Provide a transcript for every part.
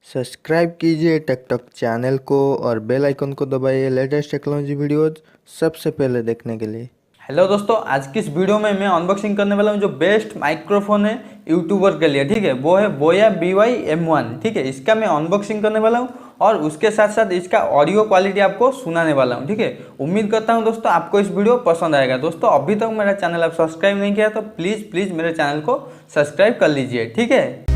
Subscribe कीजिए tech talk channel को और बेल आइकन को दबाइए लेटेस्ट टेक्नोलॉजी वीडियोज सबसे पहले देखने के लिए। हेलो दोस्तों, आज की इस वीडियो में मैं अनबॉक्सिंग करने वाला हूँ जो बेस्ट माइक्रोफोन है यूट्यूबर के लिए। ठीक है, वो है बोया BY-M1। ठीक है, इसका मैं अनबॉक्सिंग करने वाला हूँ और उसके साथ साथ इसका ऑडियो क्वालिटी आपको सुनाने वाला हूँ। ठीक है, उम्मीद करता हूँ दोस्तों आपको इस वीडियो पसंद आएगा। दोस्तों अभी तक मेरा चैनल आप सब्सक्राइब नहीं किया तो प्लीज़ मेरे चैनल को सब्सक्राइब कर लीजिए। ठीक है,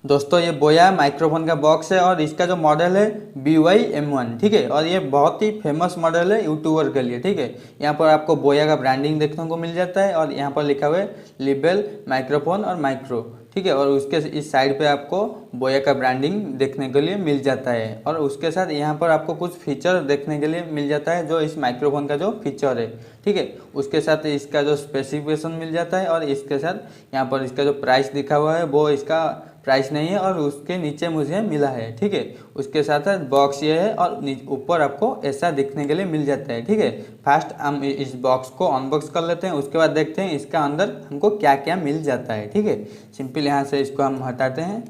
दोस्तों ये बोया माइक्रोफोन का बॉक्स है और इसका जो मॉडल है BY-M1। ठीक है, और ये बहुत ही फेमस मॉडल है यूट्यूबर के लिए। ठीक है, यहाँ पर आपको बोया का ब्रांडिंग देखने को मिल जाता है और यहाँ पर लिखा हुआ है लिबेल माइक्रोफोन और माइक्रो। ठीक है, और उसके इस साइड पे आपको बोया का ब्रांडिंग देखने के लिए मिल जाता है और उसके साथ यहाँ पर आपको कुछ फीचर देखने के लिए मिल जाता है जो इस माइक्रोफोन का जो फीचर है। ठीक है, उसके साथ इसका जो स्पेसिफिकेशन मिल जाता है और इसके साथ यहाँ पर इसका जो प्राइस लिखा हुआ है वो इसका प्राइस नहीं है और उसके नीचे मुझे मिला है। ठीक है, उसके साथ साथ बॉक्स ये है और ऊपर आपको ऐसा दिखने के लिए मिल जाता है। ठीक है, फर्स्ट हम इस बॉक्स को अनबॉक्स कर लेते हैं, उसके बाद देखते हैं इसका अंदर हमको क्या क्या मिल जाता है। ठीक है, सिंपल यहाँ से इसको हम हटाते हैं।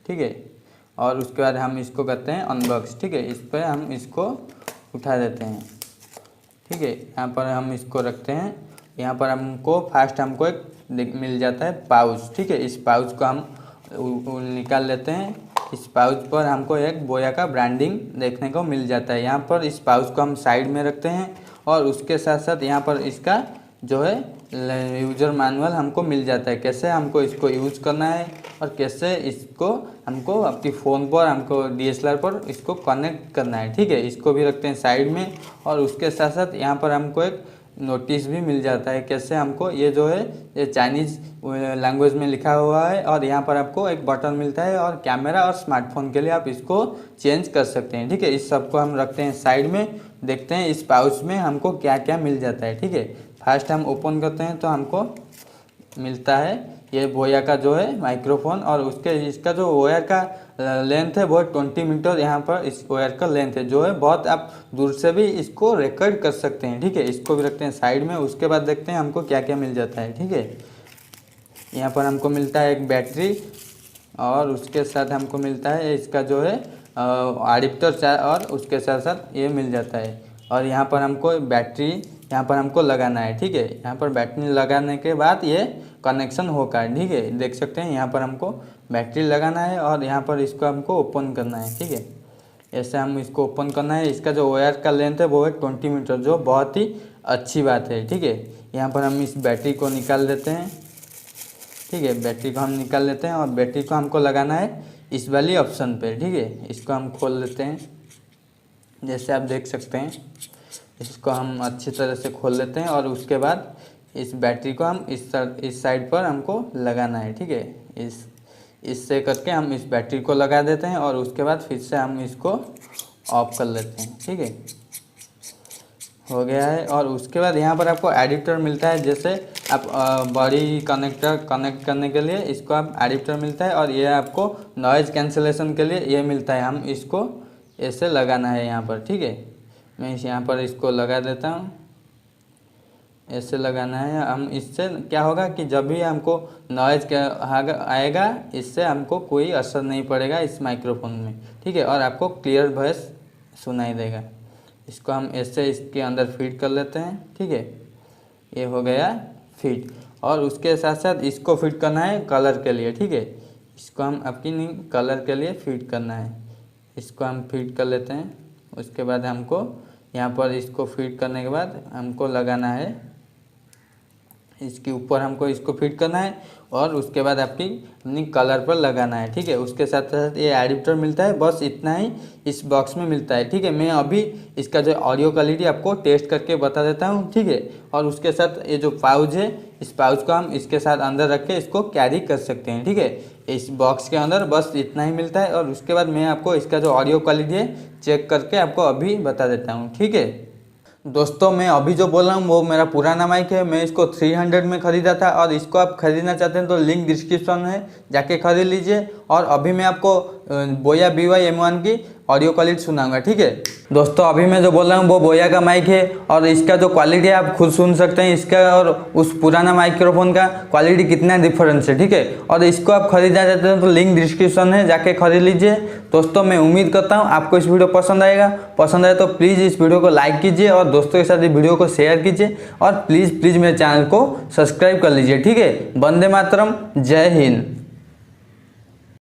ठीक है, और उसके बाद हम इसको करते हैं अनबॉक्स। ठीक है, इस पर हम इसको उठा देते हैं। ठीक है, यहाँ पर हम इसको रखते हैं। यहाँ पर हमको फर्स्ट हमको एक मिल जाता है पाउच। ठीक है, इस पाउच को हम निकाल लेते हैं। इस पाउच पर हमको एक बोया का ब्रांडिंग देखने को मिल जाता है। यहाँ पर इस पाउच को हम साइड में रखते हैं और उसके साथ साथ यहाँ पर इसका जो है यूजर मैनुअल हमको मिल जाता है, कैसे हमको इसको यूज करना है और कैसे इसको हमको अपनी फ़ोन पर हमको DSLR पर इसको कनेक्ट करना है। ठीक है, इसको भी रखते हैं साइड में और उसके साथ साथ यहाँ पर हमको एक नोटिस भी मिल जाता है कैसे हमको ये जो है ये चाइनीज़ लैंग्वेज में लिखा हुआ है और यहाँ पर आपको एक बटन मिलता है और कैमरा और स्मार्टफोन के लिए आप इसको चेंज कर सकते हैं। ठीक है, इस सब को हम रखते हैं साइड में। देखते हैं इस पाउच में हमको क्या क्या मिल जाता है। ठीक है, फर्स्ट हम ओपन करते हैं तो हमको मिलता है ये बोया का जो है माइक्रोफोन और उसके इसका जो वायर का लेंथ है वो 20 मीटर यहाँ पर इस वायर का लेंथ है जो है बहुत आप दूर से भी इसको रिकॉर्ड कर सकते हैं। ठीक है, इसको भी रखते हैं साइड में। उसके बाद देखते हैं हमको क्या क्या मिल जाता है। ठीक है, यहाँ पर हमको मिलता है एक बैटरी और उसके साथ हमको मिलता है इसका जो है एडाप्टर और उसके साथ साथ ये मिल जाता है और यहाँ पर हमको बैटरी यहाँ पर हमको लगाना है। ठीक है, यहाँ पर बैटरी लगाने के बाद ये कनेक्शन होगा। ठीक है, देख सकते हैं यहाँ पर हमको बैटरी लगाना है और यहाँ पर इसको हमको ओपन करना है। ठीक है, ऐसे हम इसको ओपन करना है। इसका जो वायर का लेंथ है वो है 20 मीटर जो बहुत ही अच्छी बात है। ठीक है, यहाँ पर हम इस बैटरी को निकाल देते हैं। ठीक है, बैटरी को हम निकाल लेते हैं और बैटरी को हमको लगाना है इस वाली ऑप्शन पे। ठीक है, इसको हम खोल लेते हैं। जैसे आप देख सकते हैं इसको हम अच्छी तरह से खोल लेते हैं और उसके बाद इस बैटरी को हम इस साइड पर हमको लगाना है। ठीक है, इससे करके हम इस बैटरी को लगा देते हैं और उसके बाद फिर से हम इसको ऑफ कर लेते हैं। ठीक है, हो गया है। और उसके बाद यहाँ पर आपको एडाप्टर मिलता है, जैसे आप बड़ी कनेक्टर कनेक्ट करने के लिए इसको आप एडाप्टर मिलता है और ये आपको नॉइज़ कैंसिलेशन के लिए ये मिलता है। हम इसको ऐसे लगाना है यहाँ पर। ठीक है, मैं यहाँ पर इसको लगा देता हूँ, ऐसे लगाना है। हम इससे क्या होगा कि जब भी हमको नॉइज़ आएगा इससे हमको कोई असर नहीं पड़ेगा इस माइक्रोफोन में। ठीक है, और आपको क्लियर वॉइस सुनाई देगा। इसको हम ऐसे इसके अंदर फिट कर लेते हैं। ठीक है, ये हो गया फिट और उसके साथ साथ इसको फिट करना है कलर के लिए। ठीक है, इसको हम अपनी कलर के लिए फिट करना है। इसको हम फिट कर लेते हैं। उसके बाद हमको यहाँ पर इसको फिट करने के बाद हमको लगाना है इसके ऊपर, हमको इसको फिट करना है और उसके बाद अपनी कलर पर लगाना है। ठीक है, उसके साथ साथ ये एडाप्टर मिलता है, बस इतना ही इस बॉक्स में मिलता है। ठीक है, मैं अभी इसका जो ऑडियो क्वालिटी आपको टेस्ट करके बता देता हूँ। ठीक है, और उसके साथ ये जो पाउच है इस पाउच को हम इसके साथ अंदर रख के इसको कैरी कर सकते हैं। ठीक है, इस बॉक्स के अंदर बस इतना ही मिलता है और उसके बाद मैं आपको इसका जो ऑडियो क्वालिटी है चेक करके आपको अभी बता देता हूँ। ठीक है दोस्तों, मैं अभी जो बोल रहा हूँ वो मेरा पुराना माइक है। मैं इसको 300 में ख़रीदा था और इसको आप ख़रीदना चाहते हैं तो लिंक डिस्क्रिप्शन है, जाके ख़रीद लीजिए। और अभी मैं आपको बोया BY-M1 की ऑडियो क्वालिटी सुनाऊंगा, ठीक है। दोस्तों अभी मैं जो बोल रहा हूँ वो बोया का माइक है और इसका जो क्वालिटी है आप खुद सुन सकते हैं, इसका और उस पुराना माइक्रोफोन का क्वालिटी कितना डिफरेंस है, ठीक है। और इसको आप खरीदना चाहते हैं तो लिंक डिस्क्रिप्शन है, जाके खरीद लीजिए। दोस्तों मैं उम्मीद करता हूँ आपको इस वीडियो पसंद आएगा। पसंद आए तो प्लीज़ इस वीडियो को लाइक कीजिए और दोस्तों के साथ इस वीडियो को शेयर कीजिए और प्लीज़ मेरे चैनल को सब्सक्राइब कर लीजिए, ठीक है। वंदे मातरम, जय हिंद।